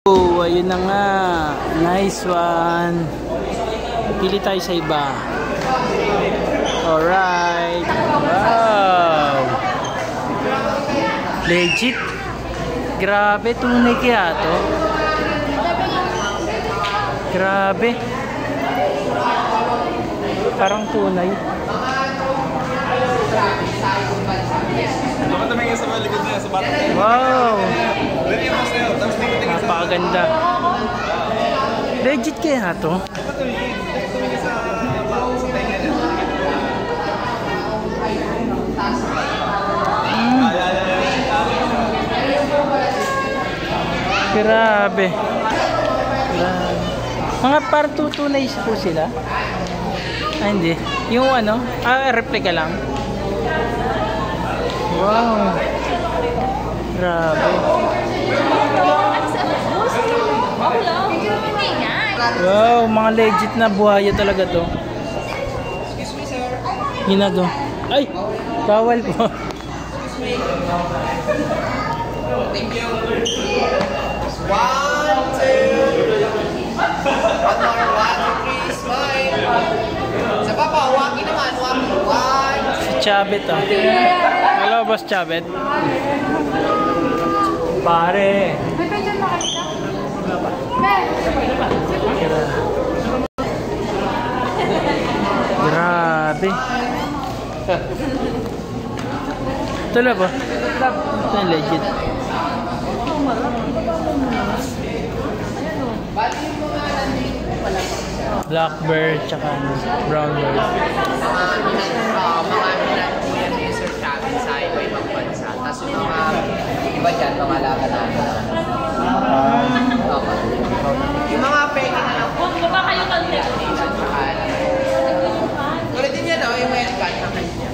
Oh, ayun na nga. Nice one. Pili tayo sa iba. Alright. Wow. Legit. Grabe, tunay kaya to. Grabe. Parang tunay. Wow. Napakaganda. Legit kaya to. Grabe. Mga partutunay po sila. Ah, hindi. Yung ano, replica lang. Wow. Grabe. Wow, mga legit na buhaya talaga to. Excuse me, sir. Hinago. Ay, bawal po. Thank you. 1, 2. One more, 1, 2, 3, smile. Sa papa, waki naman, waki. 1. Si Chabet oh. Hello, Boss Chabet. Pare. Grabe. Ito na po. Ito yung legit. Black bear tsaka brown bear. Mga yan ni Sir Chavez sa iba-ibang bansa. Tapos yung mga iba dyan, mga alaga natin. Yung mga peke na lang. Baka kayo kalde. Tulad din yan, yung welcome na kanya.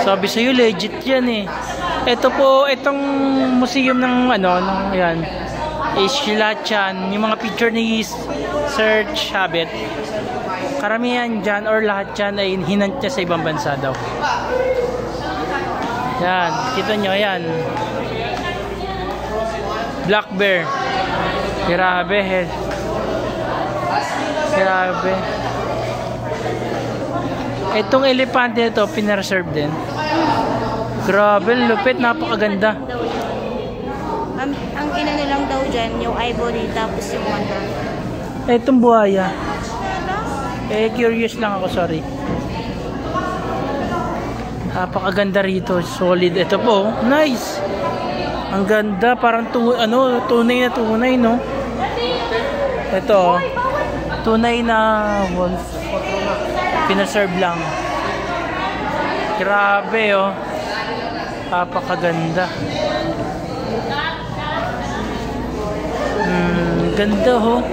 Sabi sa'yo, legit yan eh. Ito po, itong museum ng ano, ng yan, is lahat yan, yung mga picture ni Sir Chabet, karamihan dyan or lahat dyan ay hinant niya sa ibang bansa daw. Yan, kita nyo, yan. Black bear. Grabe. Grabe. Itong elepante ito, pinareserve din. Grabe, lupit, napakaganda. Ang inano lang daw dyan, yung ivory tapos yung mata. Itong buhaya. Curious lang ako, sorry. Napakaganda rito, solid. Ito po, nice. Ang ganda, parang tunay na tunay, no? Ito, tunay na wolf. Pinaserve lang. Grabe, oh. Napakaganda. Ganda, oh.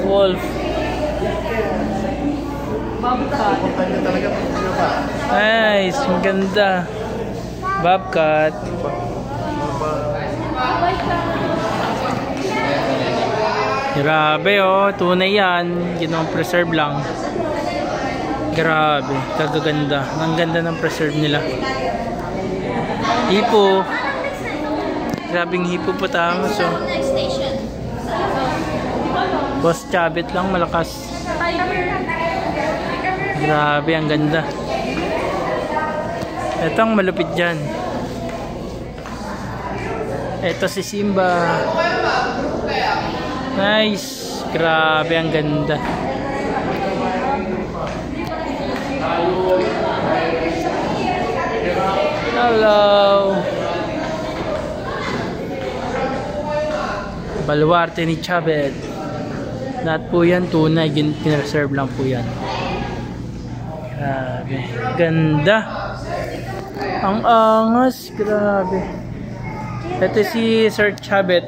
Wolf. Nice, ang ganda. Bobcat. Grabe, oh. Tunay yan. Ginawang preserve lang. Grabe, kagaganda. Ang ganda ng preserve nila. Hipo. Grabing hippopotamus, oh. Boss Chabet lang, malakas. Grabe, ang ganda. Ito ang malupit dyan. Ito si Simba. Nice. Grabe, ang ganda. Hello. Baluarte ni Chabet. Lahat po yan tunay, pinareserve lang po yan. Grabe. Ganda. Ang angas. Grabe. Ito si Sir Chabet.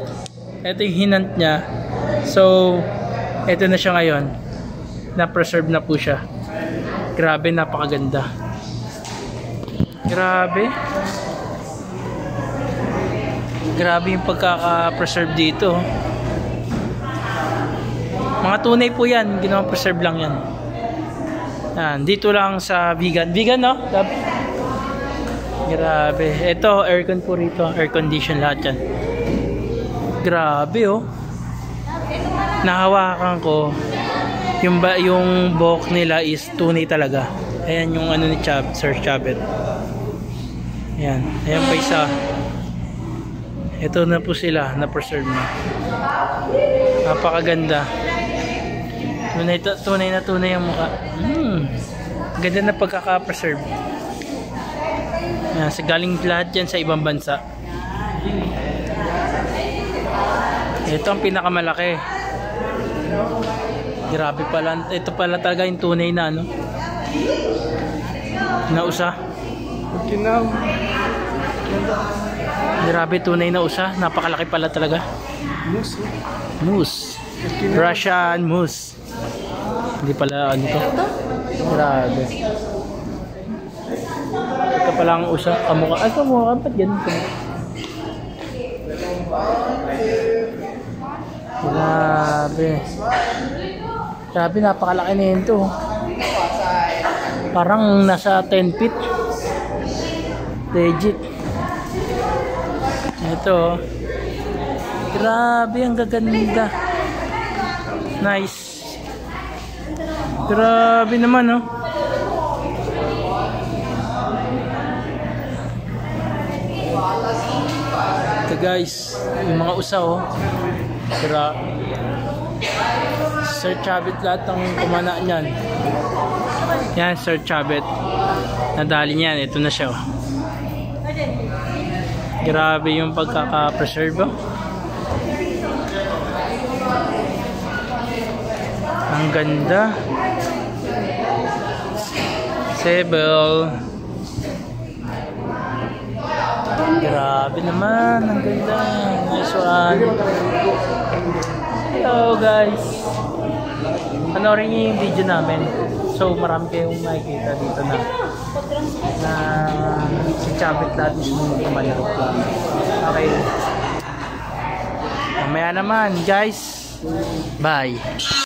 Ito yung hinant niya. So, ito na siya ngayon. Na-preserve na po siya. Grabe, napakaganda. Grabe. Grabe yung pagkaka-preserve dito. Mga tunay po yan. Ginawang preserve lang yan. Dito lang sa vegan. Vegan, no? Grabe. Ito, aircon po rito. Air condition lahat yan. Grabe oh. Nahawakan ko. Yung buhok nila is tunay talaga. Ayan yung ano ni Sir Chabet. Ayan. Ayan pa isa. Ito na po sila. Na-preserve na. Napakaganda. Tunay na tunay ang mukha. Ganda na pagkaka-preserve. Ayan. Galing lahat yan sa ibang bansa. Ito ang pinakamalaki. Grabe pala. Ito pala talaga yung tunay na ano. Na usa. Grabe, tunay na usa. Napakalaki pala talaga. Moose. Russian moose. Hindi pala ano to. Grabe. Ito pala ang usa. Kamukha. Ay, kamukha. Ba't ganun kamukha? Grabe. Grabe, napakalaki na yun to. Parang nasa 10 feet. Legit. Ito. Grabe, ang gaganda. Nice. Grabe naman, oh. Ito guys, yung mga usaw, oh. Sir Chabet lahat ang kumana niyan. Yan, Sir Chabet. Nadali niyan. Ito na siya. Grabe yung pagkaka-preserve. Ang ganda. Sable. Grabe naman. Ang ganda. Nice one. Hello guys. Panoorin niyo yung video namin. So marami kayong makikita dito na si Chabet lahat mismo magkumalaro. Okay. Mamaya naman guys. Bye.